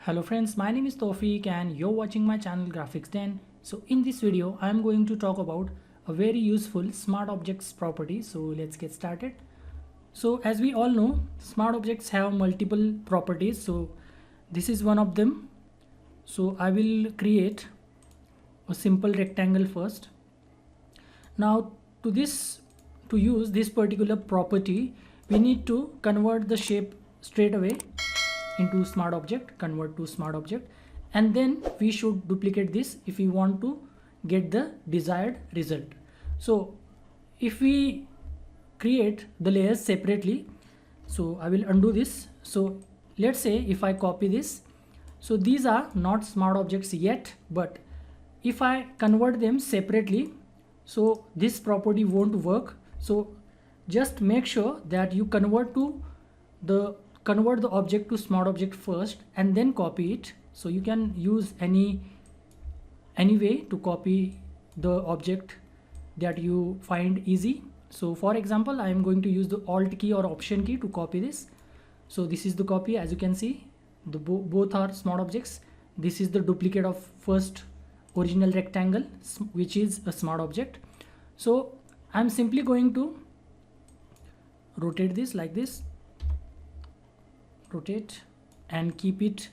Hello friends, my name is Tawfiq and you're watching my channel Graphics Den. So in this video, I am going to talk about a very useful smart objects property. So let's get started. So as we all know, smart objects have multiple properties. So this is one of them. So I will create a simple rectangle first. Now to use this particular property, we need to convert the shape straight away into smart object, convert to smart object, and then we should duplicate this if we want to get the desired result. So if we create the layers separately, so I will undo this. So let's say if I copy this, so these are not smart objects yet, but if I convert them separately, so this property won't work. So just make sure that you convert the object to smart object first and then copy it. So you can use any way to copy the object that you find easy. So for example, I am going to use the Alt key or Option key to copy this. So this is the copy. As you can see, both are smart objects. This is the duplicate of first original rectangle, which is a smart object. So I'm simply going to rotate this like this, rotate and keep it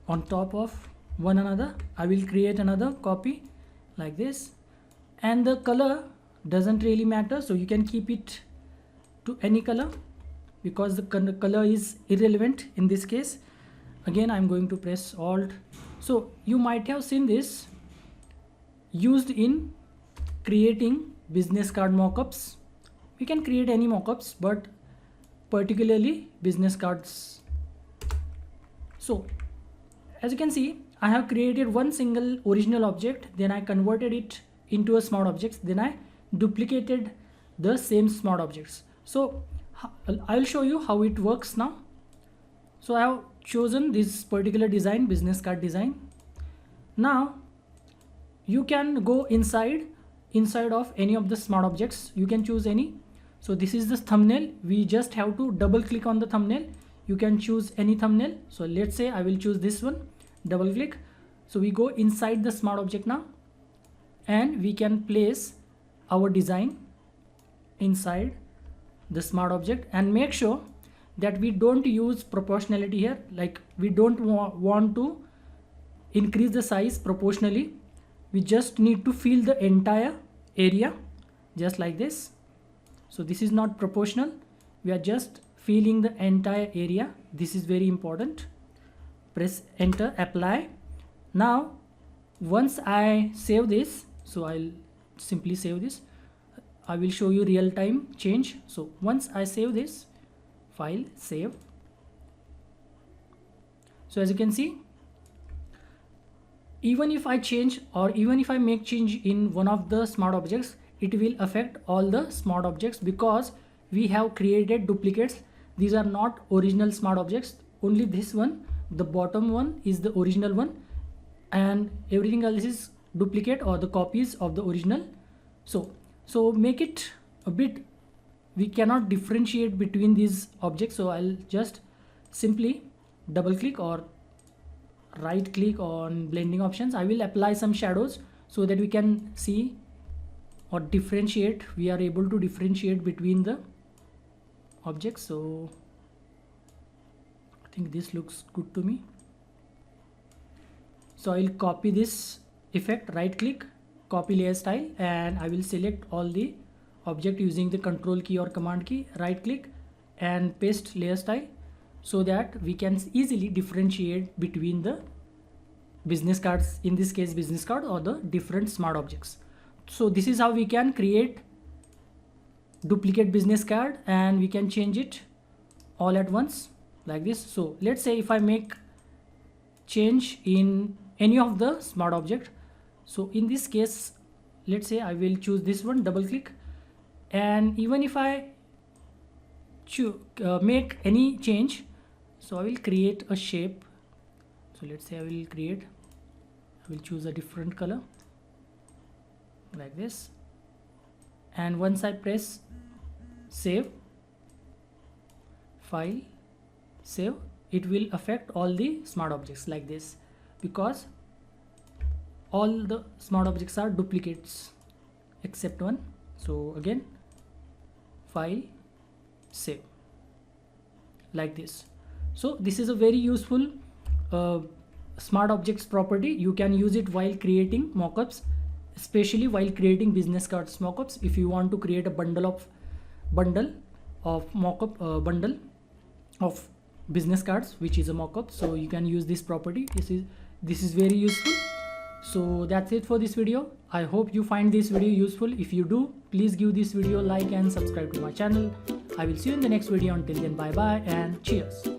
on top of one another. I will create another copy like this, and the color doesn't really matter, so you can keep it to any color because the color is irrelevant in this case. Again, I'm going to press Alt. So you might have seen this used in creating business card mockups. We can create any mockups, but particularly business cards. So as you can see, I have created one single original object, then I converted it into a smart object, then I duplicated the same smart objects. So I will show you how it works now. So I have chosen this particular design, business card design. Now you can go inside of any of the smart objects. You can choose any. So this is the thumbnail. We just have to double click on the thumbnail. You can choose any thumbnail. So let's say I will choose this one, double click. So we go inside the smart object now, and we can place our design inside the smart object, and make sure that we don't use proportionality here. Like we don't want to increase the size proportionally. We just need to fill the entire area just like this. So this is not proportional. We are just filling the entire area. This is very important. Press enter, apply. Now once I save this, so I'll simply save this. I will show you real time change. So once I save this, file, save. So as you can see, even if I change or even if I make change in one of the smart objects, it will affect all the smart objects because we have created duplicates. These are not original smart objects. Only this one, the bottom one, is the original one, and everything else is duplicate or the copies of the original. So make it a bit, we cannot differentiate between these objects. So I'll just simply double click or right click on blending options. I will apply some shadows so that we can see or differentiate. We are able to differentiate between the objects. So I think this looks good to me. So I'll copy this effect, right click, copy layer style, and I will select all the object using the control key or command key, right click and paste layer style, so that we can easily differentiate between the business cards, in this case business card, or the different smart objects. So this is how we can create duplicate business card, and we can change it all at once like this. So let's say if I make change in any of the smart object, so in this case, let's say I will choose this one, double click, and even if I make any change, so I will create a shape. So let's say I will choose a different color like this, and once I press save, file, save, it will affect all the smart objects like this, because all the smart objects are duplicates except one. So again, file, save, like this. So this is a very useful smart objects property. You can use it while creating mockups, especially while creating business cards mockups. If you want to create a bundle of mockup bundle of business cards, which is a mockup, so you can use this property. This is very useful. So that's it for this video. I hope you find this video useful. If you do, please give this video a like and subscribe to my channel. I will see you in the next video. Until then, bye bye and cheers.